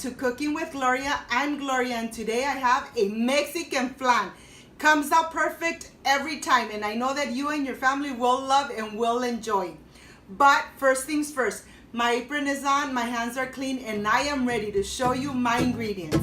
to Cooking with Gloria. I'm Gloria, and today I have a Mexican flan. Comes out perfect every time, and I know that you and your family will love and will enjoy. But first things first, my apron is on, my hands are clean, and I am ready to show you my ingredients.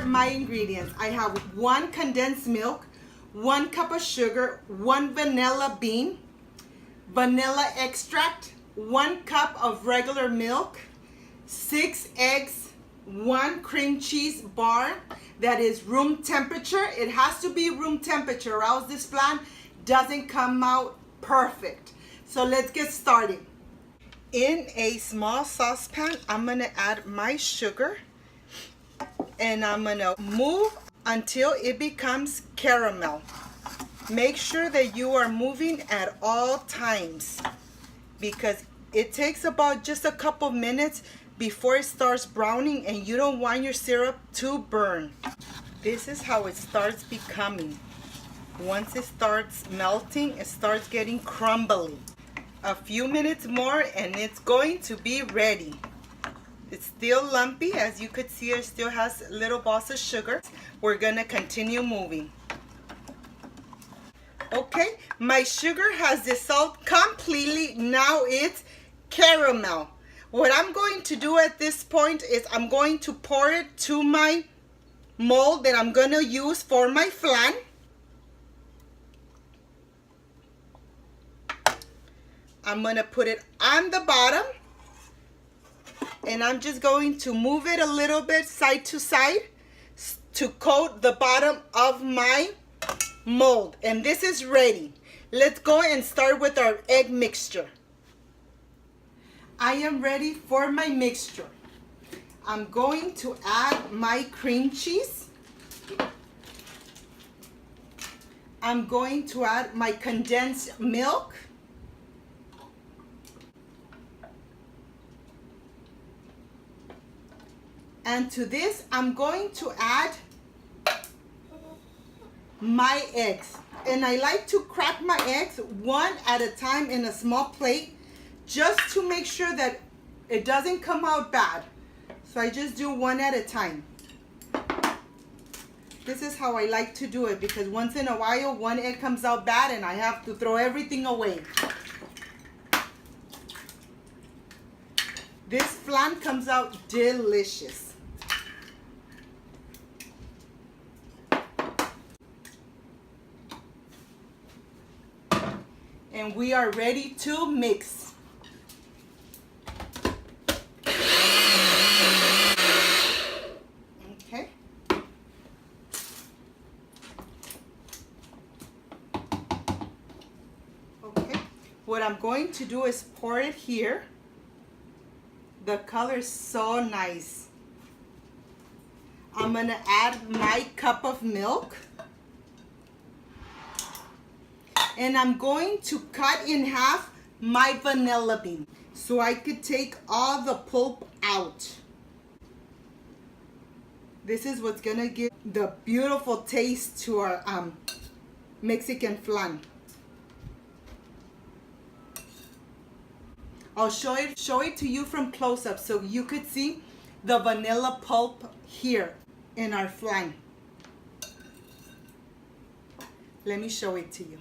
My ingredients. I have 1 condensed milk, 1 cup of sugar, 1 vanilla bean, vanilla extract, 1 cup of regular milk, 6 eggs, 1 cream cheese bar that is room temperature. It has to be room temperature or else this flan doesn't come out perfect. So let's get started. In a small saucepan, I'm gonna add my sugar. And I'm gonna move until it becomes caramel. Make sure that you are moving at all times because it takes about just a couple minutes before it starts browning, and you don't want your syrup to burn. This is how it starts becoming. Once it starts melting, it starts getting crumbly. A few minutes more and it's going to be ready. It's still lumpy, as you could see. It still has little balls of sugar. We're gonna continue moving. Okay, my sugar has dissolved completely. Now it's caramel. What I'm going to do at this point is I'm going to pour it to my mold that I'm gonna use for my flan. I'm gonna put it on the bottom. And I'm just going to move it a little bit side to side to coat the bottom of my mold. And this is ready. Let's go and start with our egg mixture. I am ready for my mixture. I'm going to add my cream cheese. I'm going to add my condensed milk. And to this, I'm going to add my eggs. And I like to crack my eggs 1 at a time in a small plate, just to make sure that it doesn't come out bad. So I just do 1 at a time. This is how I like to do it, because once in a while, 1 egg comes out bad and I have to throw everything away. This flan comes out delicious. And we are ready to mix. Okay. Okay. What I'm going to do is pour it here. The color is so nice. I'm gonna add my cup of milk. And I'm going to cut in half my vanilla bean so I could take all the pulp out. This is what's gonna give the beautiful taste to our Mexican flan. I'll show it to you from close up so you could see the vanilla pulp here in our flan. Let me show it to you.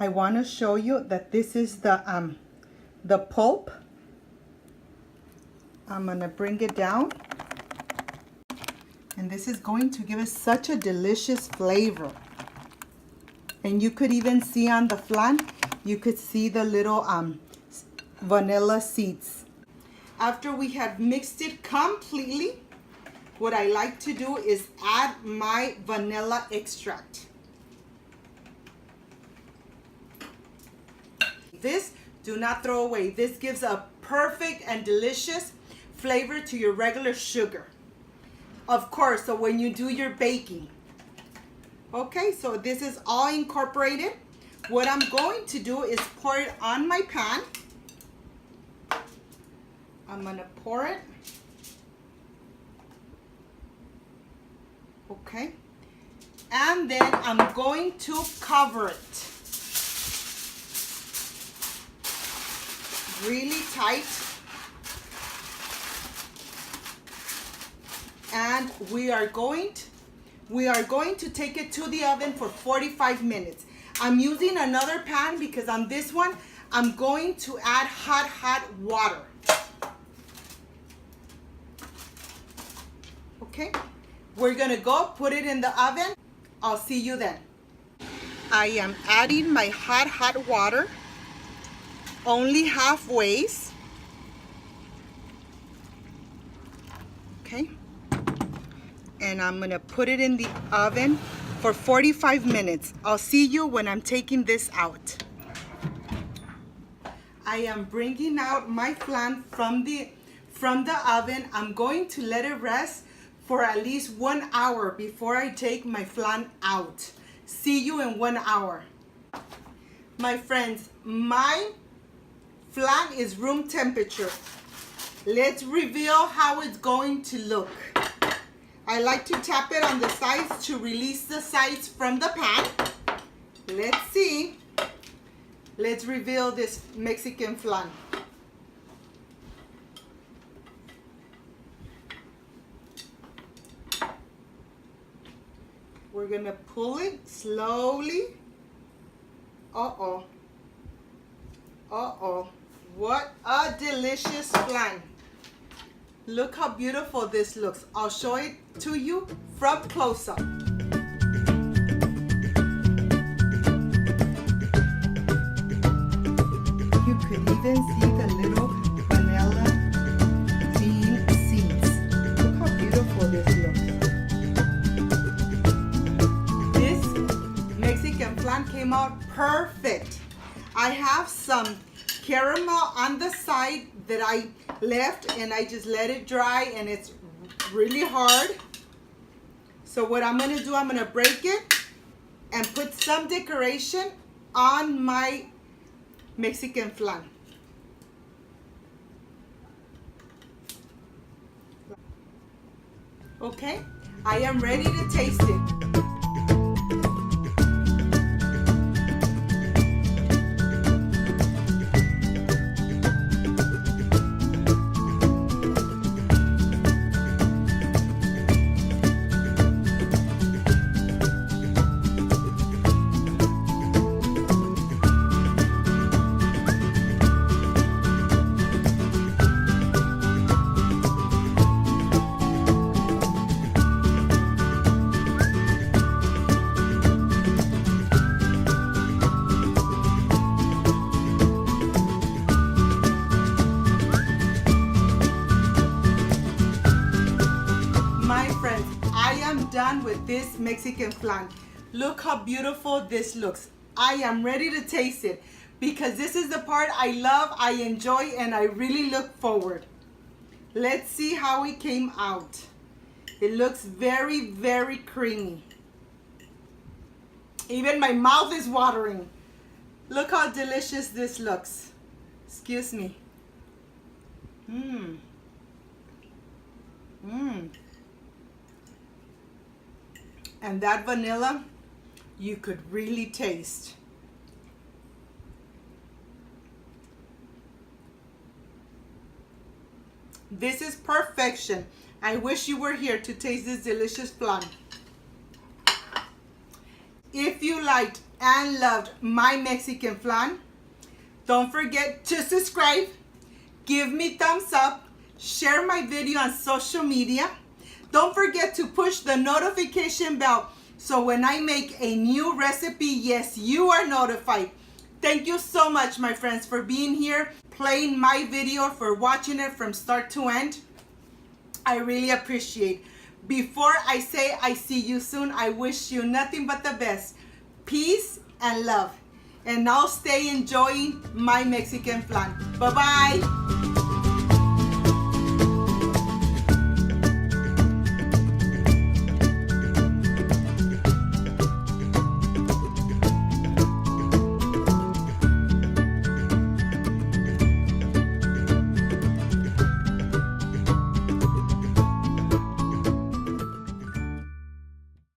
I want to show you that this is the pulp. I'm gonna bring it down, and this is going to give us such a delicious flavor. And you could even see on the flan, you could see the little vanilla seeds. After we have mixed it completely, what I like to do is add my vanilla extract. This, do not throw away. This gives a perfect and delicious flavor to your regular sugar. Of course, so when you do your baking. Okay, so this is all incorporated. What I'm going to do is pour it on my pan. I'm gonna pour it. Okay. And then I'm going to cover it. Really tight. And we are going to take it to the oven for 45 minutes. I'm using another pan because on this one, I'm going to add hot water. Okay, we're gonna go put it in the oven. I'll see you then. I am adding my hot water, only halfway. Okay, and I'm gonna put it in the oven for 45 minutes. I'll see you when I'm taking this out. I am bringing out my flan from the oven. I'm going to let it rest for at least 1 hour before I take my flan out. See you in 1 hour. My friends, my flan is room temperature. Let's reveal how it's going to look. I like to tap it on the sides to release the sides from the pan. Let's see. Let's reveal this Mexican flan. We're gonna pull it slowly. Uh-oh. Uh-oh. What a delicious flan. Look how beautiful this looks. I'll show it to you from close up. You could even see the little vanilla bean seeds. Look how beautiful this looks. This Mexican flan came out perfect. I have some caramel on the side that I left and I just let it dry and it's really hard. So what I'm gonna do, I'm gonna break it and put some decoration on my Mexican flan. Okay, I am ready to taste it. Done with this Mexican flan. Look how beautiful this looks. I am ready to taste it because this is the part I love, I enjoy, and I really look forward. Let's see how it came out. It looks very, very creamy. Even my mouth is watering. Look how delicious this looks. Excuse me. And that vanilla, you could really taste. This is perfection. I wish you were here to taste this delicious flan. If you liked and loved my Mexican flan, don't forget to subscribe, give me thumbs up, share my video on social media. Don't forget to push the notification bell so when I make a new recipe, yes, you are notified. Thank you so much, my friends, for being here, playing my video, for watching it from start to end. I really appreciate. Before I say I see you soon, I wish you nothing but the best. Peace and love. and I'll stay enjoying my Mexican flan. Bye-bye.